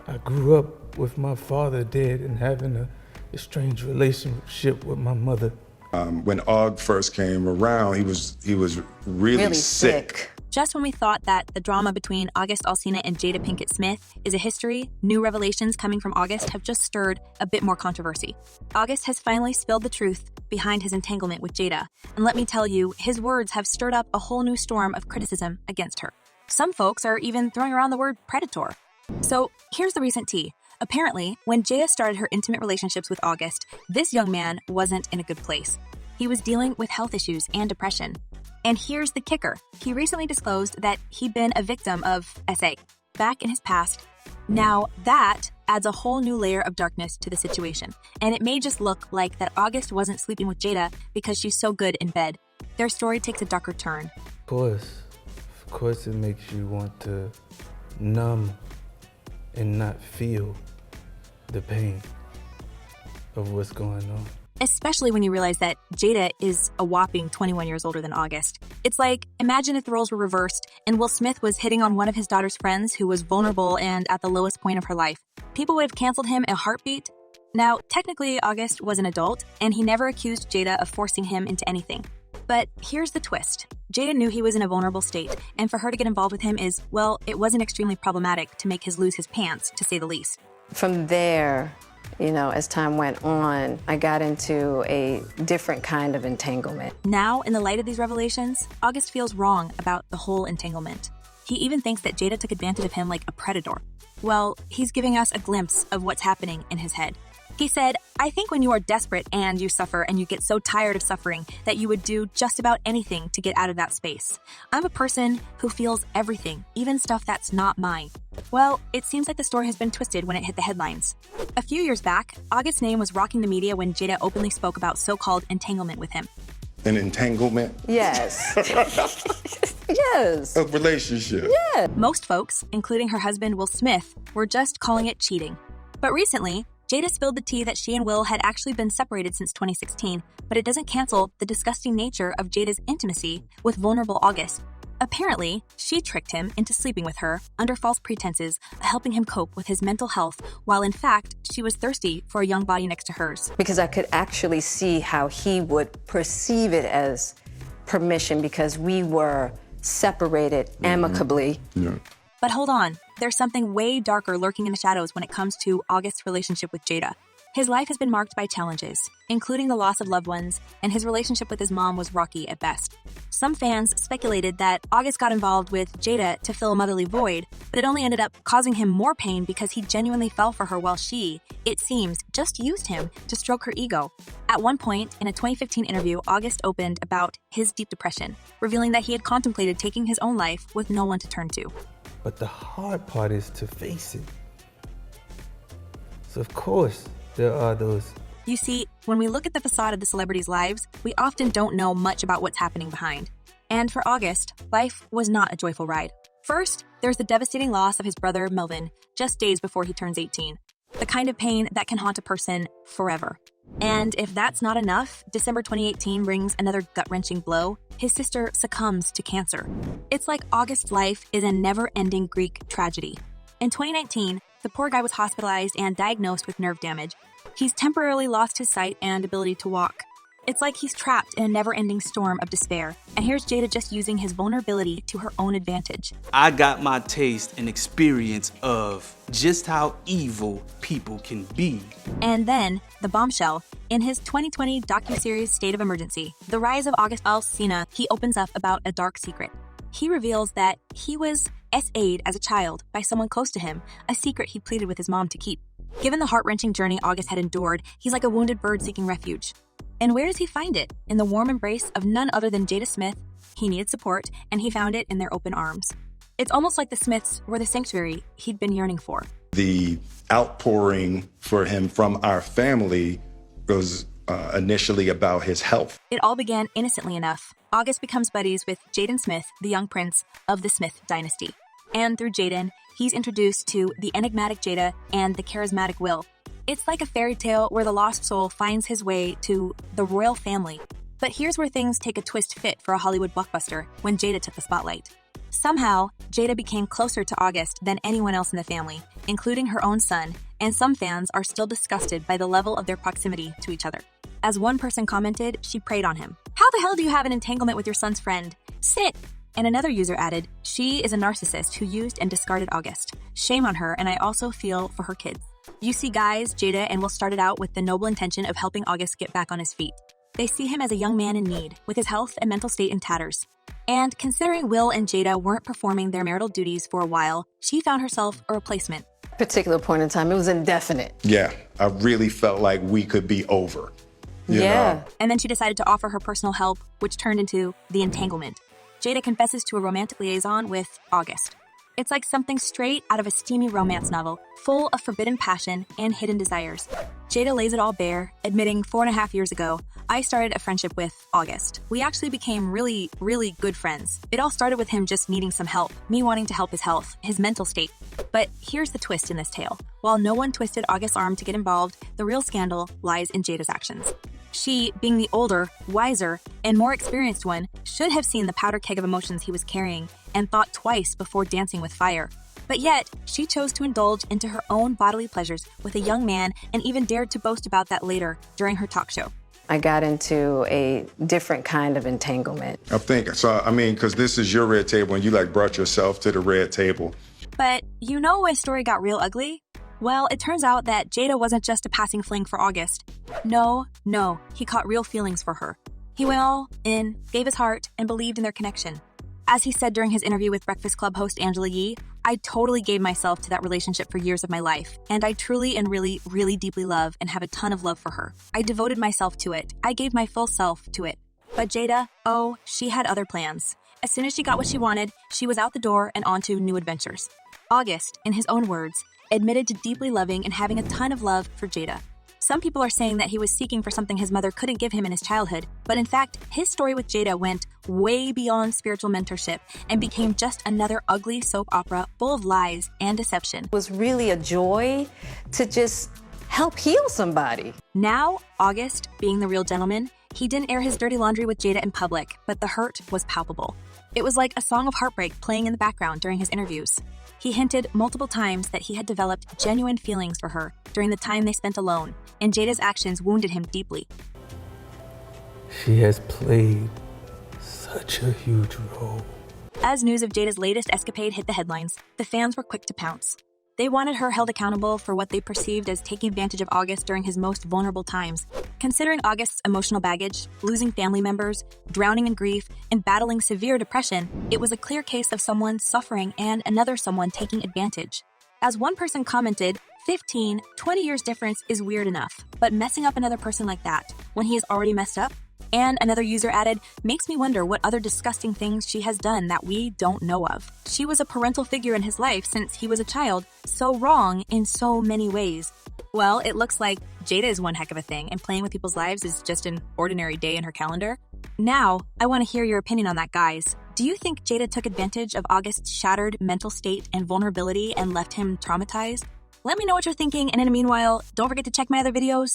I grew up with my father dead and having a estranged relationship with my mother. When Og first came around, he was really sick. Just when we thought that the drama between August Alsina and Jada Pinkett Smith is a history, new revelations coming from August have just stirred a bit more controversy. August has finally spilled the truth behind his entanglement with Jada, and let me tell you, his words have stirred up a whole new storm of criticism against her. Some folks are even throwing around the word predator. So here's the recent tea. Apparently, when Jada started her intimate relationships with August, this young man wasn't in a good place. He was dealing with health issues and depression. And here's the kicker. He recently disclosed that he'd been a victim of SA back in his past. Now, that adds a whole new layer of darkness to the situation. And it may just look like that August wasn't sleeping with Jada because she's so good in bed. Their story takes a darker turn. Of course it makes you want to numb and not feel the pain of what's going on. Especially when you realize that Jada is a whopping 21 years older than August. It's like, imagine if the roles were reversed and Will Smith was hitting on one of his daughter's friends who was vulnerable and at the lowest point of her life. People would have canceled him in a heartbeat. Now, technically, August was an adult, and he never accused Jada of forcing him into anything. But here's the twist. Jada knew he was in a vulnerable state, and for her to get involved with him is, well, it wasn't extremely problematic to make him lose his pants, to say the least. From there, as time went on, I got into a different kind of entanglement. Now, in the light of these revelations, August feels wrong about the whole entanglement. He even thinks that Jada took advantage of him like a predator. Well, he's giving us a glimpse of what's happening in his head. He said, I think when you are desperate and you suffer and you get so tired of suffering that you would do just about anything to get out of that space. I'm a person who feels everything, even stuff that's not mine. Well, it seems like the story has been twisted when it hit the headlines. A few years back, August's name was rocking the media when Jada openly spoke about so-called entanglement with him. An entanglement? Yes. Yes. A relationship? Yeah. Most folks, including her husband Will Smith, were just calling it cheating. But recently, Jada spilled the tea that she and Will had actually been separated since 2016, but it doesn't cancel the disgusting nature of Jada's intimacy with vulnerable August. Apparently, she tricked him into sleeping with her under false pretenses of helping him cope with his mental health, while in fact, she was thirsty for a young body next to hers. Because I could actually see how he would perceive it as permission because we were separated amicably. Yeah. But hold on, there's something way darker lurking in the shadows when it comes to August's relationship with Jada. His life has been marked by challenges, including the loss of loved ones, and his relationship with his mom was rocky at best. Some fans speculated that August got involved with Jada to fill a motherly void, but it only ended up causing him more pain because he genuinely fell for her while she, it seems, just used him to stroke her ego. At one point, in a 2015 interview, August opened about his deep depression, revealing that he had contemplated taking his own life with no one to turn to. But the hard part is to face it. So of course, there are those. You see, when we look at the facade of the celebrities' lives, we often don't know much about what's happening behind. And for August, life was not a joyful ride. First, there's the devastating loss of his brother, Melvin, just days before he turns 18. The kind of pain that can haunt a person forever. And if that's not enough, December 2018 brings another gut-wrenching blow. His sister succumbs to cancer. It's like August's life is a never-ending Greek tragedy. In 2019, the poor guy was hospitalized and diagnosed with nerve damage. He's temporarily lost his sight and ability to walk. It's like he's trapped in a never-ending storm of despair. And here's Jada just using his vulnerability to her own advantage. I got my taste and experience of just how evil people can be. And then, the bombshell. In his 2020 docuseries State of Emergency, The Rise of August Alsina, he opens up about a dark secret. He reveals that he was SA'd as a child by someone close to him, a secret he pleaded with his mom to keep. Given the heart-wrenching journey August had endured, he's like a wounded bird seeking refuge. And where does he find it? In the warm embrace of none other than Jada Smith. He needed support, and he found it in their open arms. It's almost like the Smiths were the sanctuary he'd been yearning for. The outpouring for him from our family was initially about his health. It all began innocently enough. August becomes buddies with Jaden Smith, the young prince of the Smith dynasty. And through Jaden, he's introduced to the enigmatic Jada and the charismatic Will. It's like a fairy tale where the lost soul finds his way to the royal family. But here's where things take a twist fit for a Hollywood blockbuster when Jada took the spotlight. Somehow, Jada became closer to August than anyone else in the family, including her own son, and some fans are still disgusted by the level of their proximity to each other. As one person commented, she preyed on him. "How the hell do you have an entanglement with your son's friend? Sit!" And another user added, "She is a narcissist who used and discarded August. Shame on her, and I also feel for her kids." You see guys, Jada and Will started out with the noble intention of helping August get back on his feet. They see him as a young man in need, with his health and mental state in tatters. And considering Will and Jada weren't performing their marital duties for a while, she found herself a replacement. Particular point in time, it was indefinite. Yeah, I really felt like we could be over. You know? And then she decided to offer her personal help, which turned into the entanglement. Jada confesses to a romantic liaison with August. It's like something straight out of a steamy romance novel, full of forbidden passion and hidden desires. Jada lays it all bare, admitting 4.5 years ago, "I started a friendship with August. We actually became really, really good friends. It all started with him just needing some help, me wanting to help his health, his mental state." But here's the twist in this tale. While no one twisted August's arm to get involved, the real scandal lies in Jada's actions. She, being the older, wiser, and more experienced one, should have seen the powder keg of emotions he was carrying and thought twice before dancing with fire. But yet, she chose to indulge into her own bodily pleasures with a young man and even dared to boast about that later during her talk show. I got into a different kind of entanglement. I think, so, I mean, because this is your red table and you like brought yourself to the red table. But you know when story got real ugly? Well, it turns out that Jada wasn't just a passing fling for August. No, he caught real feelings for her. He went all in, gave his heart, and believed in their connection. As he said during his interview with Breakfast Club host Angela Yee, "I totally gave myself to that relationship for years of my life, and I truly and really, really deeply love and have a ton of love for her. I devoted myself to it. I gave my full self to it." But Jada, oh, she had other plans. As soon as she got what she wanted, she was out the door and on to new adventures. August, in his own words, admitted to deeply loving and having a ton of love for Jada. Some people are saying that he was seeking for something his mother couldn't give him in his childhood, but in fact, his story with Jada went way beyond spiritual mentorship and became just another ugly soap opera full of lies and deception. It was really a joy to just help heal somebody. Now, August, being the real gentleman, he didn't air his dirty laundry with Jada in public, but the hurt was palpable. It was like a song of heartbreak playing in the background during his interviews. He hinted multiple times that he had developed genuine feelings for her during the time they spent alone, and Jada's actions wounded him deeply. She has played such a huge role. As news of Jada's latest escapade hit the headlines, the fans were quick to pounce. They wanted her held accountable for what they perceived as taking advantage of August during his most vulnerable times. Considering August's emotional baggage, losing family members, drowning in grief, and battling severe depression, it was a clear case of someone suffering and another someone taking advantage. As one person commented, 15, 20 years difference is weird enough, but messing up another person like that, when he is already messed up? And another user added, "Makes me wonder what other disgusting things she has done that we don't know of. She was a parental figure in his life since he was a child, so wrong in so many ways." Well, it looks like Jada is one heck of a thing, and playing with people's lives is just an ordinary day in her calendar. Now, I want to hear your opinion on that, guys. Do you think Jada took advantage of August's shattered mental state and vulnerability and left him traumatized? Let me know what you're thinking, and in the meanwhile, don't forget to check my other videos.